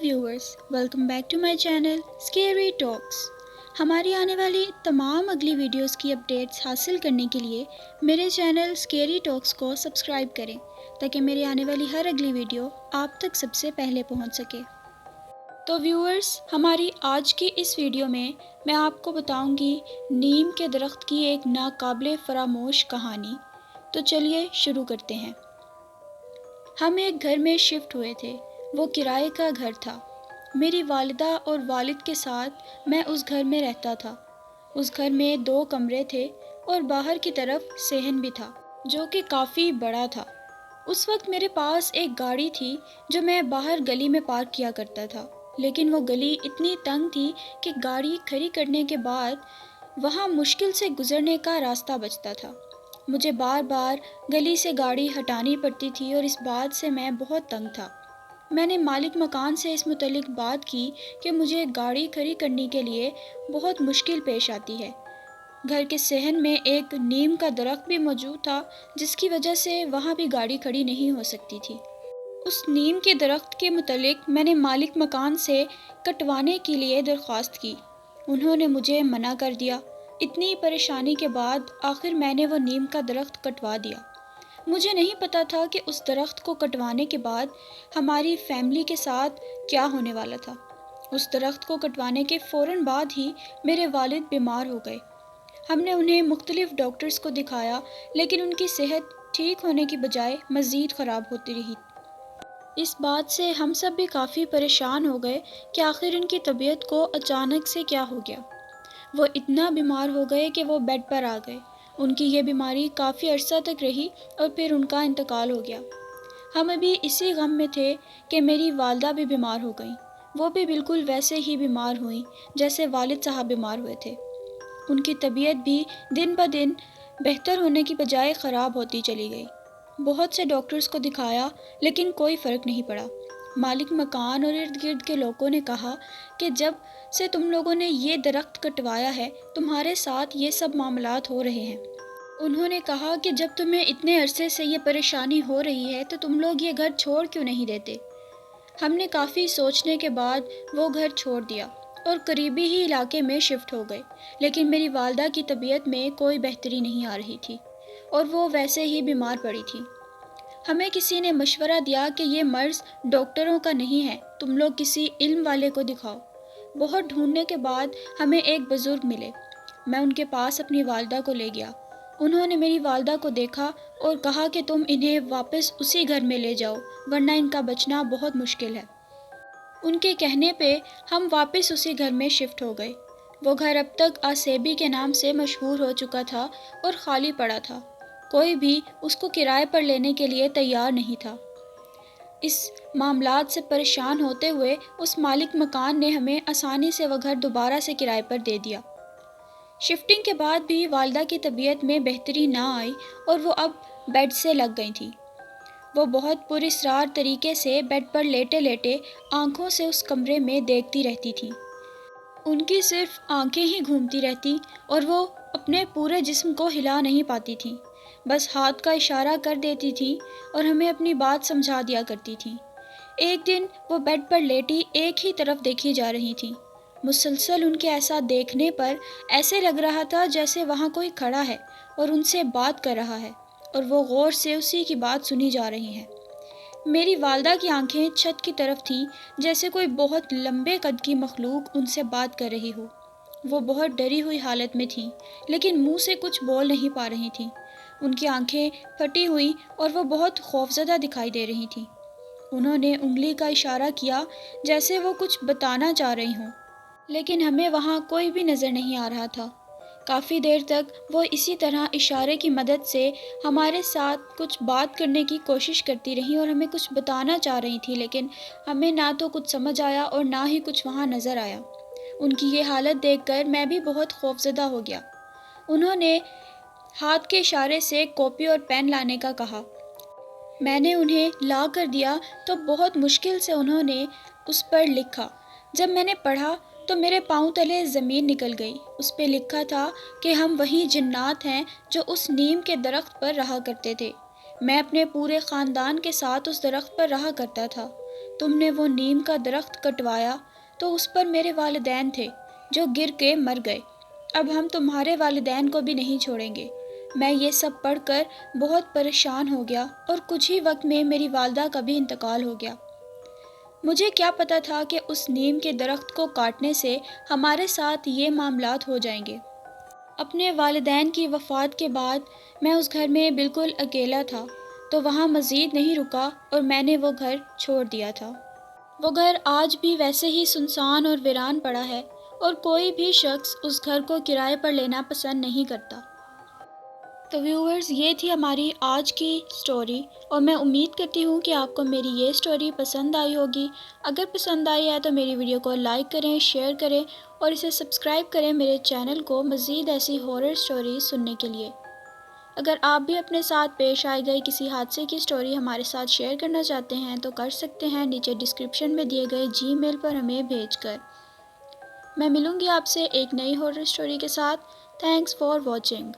Viewers, welcome back to my channel scary talks. हमारी आने वाली तमाम अगली वीडियोस की अपडेट्स हासिल करने के लिए मेरे चैनल स्केरी टॉक्स को सब्सक्राइब करें ताकि मेरी आने वाली हर अगली वीडियो आप तक सबसे पहले पहुंच सके। तो व्यूअर्स, हमारी आज की इस वीडियो में मैं आपको बताऊंगी नीम के दरख्त की एक नाकाबिले फरामोश कहानी। तो चलिए शुरू करते हैं। हम एक घर में शिफ्ट हुए थे। वो किराए का घर था। मेरी वालिदा और वालिद के साथ मैं उस घर में रहता था। उस घर में 2 कमरे थे और बाहर की तरफ सेहन भी था जो कि काफ़ी बड़ा था। उस वक्त मेरे पास एक गाड़ी थी जो मैं बाहर गली में पार्क किया करता था, लेकिन वो गली इतनी तंग थी कि गाड़ी खड़ी करने के बाद वहाँ मुश्किल से गुजरने का रास्ता बचता था। मुझे बार बार गली से गाड़ी हटानी पड़ती थी और इस बात से मैं बहुत तंग था। मैंने मालिक मकान से इस मुतल्लिक बात की कि मुझे गाड़ी खड़ी करने के लिए बहुत मुश्किल पेश आती है। घर के सहन में एक नीम का दरख्त भी मौजूद था जिसकी वजह से वहाँ भी गाड़ी खड़ी नहीं हो सकती थी। उस नीम के दरख्त के मुतल्लिक मैंने मालिक मकान से कटवाने के लिए दरख्वास्त की। उन्होंने मुझे मना कर दिया। इतनी परेशानी के बाद आखिर मैंने वो नीम का दरख्त कटवा दिया। मुझे नहीं पता था कि उस दरख्त को कटवाने के बाद हमारी फैमिली के साथ क्या होने वाला था। उस दरख्त को कटवाने के फ़ौरन बाद ही मेरे वालिद बीमार हो गए। हमने उन्हें मुख्तलिफ डॉक्टर्स को दिखाया, लेकिन उनकी सेहत ठीक होने की बजाय मज़ीद ख़राब होती रही। इस बात से हम सब भी काफ़ी परेशान हो गए कि आखिर उनकी तबीयत को अचानक से क्या हो गया। वो इतना बीमार हो गए कि वो बेड पर आ गए। उनकी ये बीमारी काफ़ी अरसा तक रही और फिर उनका इंतकाल हो गया। हम अभी इसी गम में थे कि मेरी वालदा भी बीमार हो गईं। वो भी बिल्कुल वैसे ही बीमार हुईं जैसे वालिद साहब बीमार हुए थे। उनकी तबीयत भी दिन ब दिन बेहतर होने की बजाय ख़राब होती चली गई। बहुत से डॉक्टर्स को दिखाया, लेकिन कोई फ़र्क नहीं पड़ा। मालिक मकान और इर्द गिर्द के लोगों ने कहा कि जब से तुम लोगों ने ये दरख्त कटवाया है, तुम्हारे साथ ये सब मामलात हो रहे हैं। उन्होंने कहा कि जब तुम्हें इतने अरसे से ये परेशानी हो रही है तो तुम लोग ये घर छोड़ क्यों नहीं देते। हमने काफ़ी सोचने के बाद वो घर छोड़ दिया और करीबी ही इलाके में शिफ्ट हो गए, लेकिन मेरी वालदा की तबीयत में कोई बेहतरी नहीं आ रही थी और वो वैसे ही बीमार पड़ी थी। हमें किसी ने मशवरा दिया कि ये मर्ज़ डॉक्टरों का नहीं है, तुम लोग किसी इल्म वाले को दिखाओ। बहुत ढूंढने के बाद हमें एक बुज़ुर्ग मिले। मैं उनके पास अपनी वालदा को ले गया। उन्होंने मेरी वालदा को देखा और कहा कि तुम इन्हें वापस उसी घर में ले जाओ, वरना इनका बचना बहुत मुश्किल है। उनके कहने पे हम वापस उसी घर में शिफ्ट हो गए। वो घर अब तक आसेबी के नाम से मशहूर हो चुका था और ख़ाली पड़ा था। कोई भी उसको किराए पर लेने के लिए तैयार नहीं था। इस मामलात से परेशान होते हुए उस मालिक मकान ने हमें आसानी से वह घर दोबारा से किराए पर दे दिया। शिफ्टिंग के बाद भी वालदा की तबीयत में बेहतरी ना आई और वो अब बेड से लग गई थी। वो बहुत पुरस्रार तरीके से बेड पर लेटे लेटे आंखों से उस कमरे में देखती रहती थी। उनकी सिर्फ आंखें ही घूमती रहती और वो अपने पूरे जिस्म को हिला नहीं पाती थी। बस हाथ का इशारा कर देती थी और हमें अपनी बात समझा दिया करती थी। एक दिन वो बेड पर लेटी एक ही तरफ देखी जा रही थी। मुसलसल उनके ऐसा देखने पर ऐसे लग रहा था जैसे वहाँ कोई खड़ा है और उनसे बात कर रहा है और वो गौर से उसी की बात सुनी जा रही हैं। मेरी वालदा की आंखें छत की तरफ थीं, जैसे कोई बहुत लंबे कद की मखलूक उनसे बात कर रही हो। वो बहुत डरी हुई हालत में थीं, लेकिन मुंह से कुछ बोल नहीं पा रही थीं। उनकी आंखें फटी हुई और वो बहुत खौफजदा दिखाई दे रही थीं। उन्होंने उंगली का इशारा किया जैसे वो कुछ बताना चाह रही हों, लेकिन हमें वहाँ कोई भी नज़र नहीं आ रहा था। काफ़ी देर तक वो इसी तरह इशारे की मदद से हमारे साथ कुछ बात करने की कोशिश करती रहीं और हमें कुछ बताना चाह रही थी, लेकिन हमें ना तो कुछ समझ आया और ना ही कुछ वहाँ नज़र आया। उनकी ये हालत देखकर मैं भी बहुत खौफज़दा हो गया। उन्होंने हाथ के इशारे से कॉपी और पेन लाने का कहा। मैंने उन्हें ला कर दिया तो बहुत मुश्किल से उन्होंने उस पर लिखा। जब मैंने पढ़ा तो मेरे पाँव तले ज़मीन निकल गई। उस पर लिखा था कि हम वही जिन्नात हैं जो उस नीम के दरख्त पर रहा करते थे। मैं अपने पूरे ख़ानदान के साथ उस दरख्त पर रहा करता था। تم نے وہ نیم کا درخت کٹوایا تو اس پر میرے والدین تھے جو گر کے مر گئے۔ اب ہم تمہارے والدین کو بھی نہیں چھوڑیں گے۔ میں یہ سب پڑھ کر بہت پریشان ہو گیا اور کچھ ہی وقت میں میری والدہ کا بھی انتقال ہو گیا۔ مجھے کیا پتہ تھا کہ اس نیم کے درخت کو کاٹنے سے ہمارے ساتھ یہ معاملات ہو جائیں گے۔ اپنے والدین کی وفات کے بعد میں اس گھر میں بالکل اکیلا تھا، تو وہاں مزید نہیں رکا اور میں نے وہ گھر چھوڑ دیا تھا۔ وہ گھر آج بھی ویسے ہی سنسان اور ویران پڑا ہے اور کوئی بھی شخص اس گھر کو کرائے پر لینا پسند نہیں کرتا۔ تو ویورز، یہ تھی ہماری آج کی سٹوری اور میں امید کرتی ہوں کہ آپ کو میری یہ سٹوری پسند آئی ہوگی۔ اگر پسند آئی ہے تو میری ویڈیو کو لائک کریں، شیئر کریں اور اسے سبسکرائب کریں میرے چینل کو مزید ایسی ہارر سٹوریز سننے کے لیے۔ اگر آپ بھی اپنے ساتھ پیش آئے گئے کسی حادثے کی سٹوری ہمارے ساتھ شیئر کرنا چاہتے ہیں تو کر سکتے ہیں نیچے ڈسکرپشن میں دیے گئے جی میل پر ہمیں بھیج کر۔ میں ملوں گی آپ سے ایک نئی ہارر سٹوری کے ساتھ۔ Thanks for watching.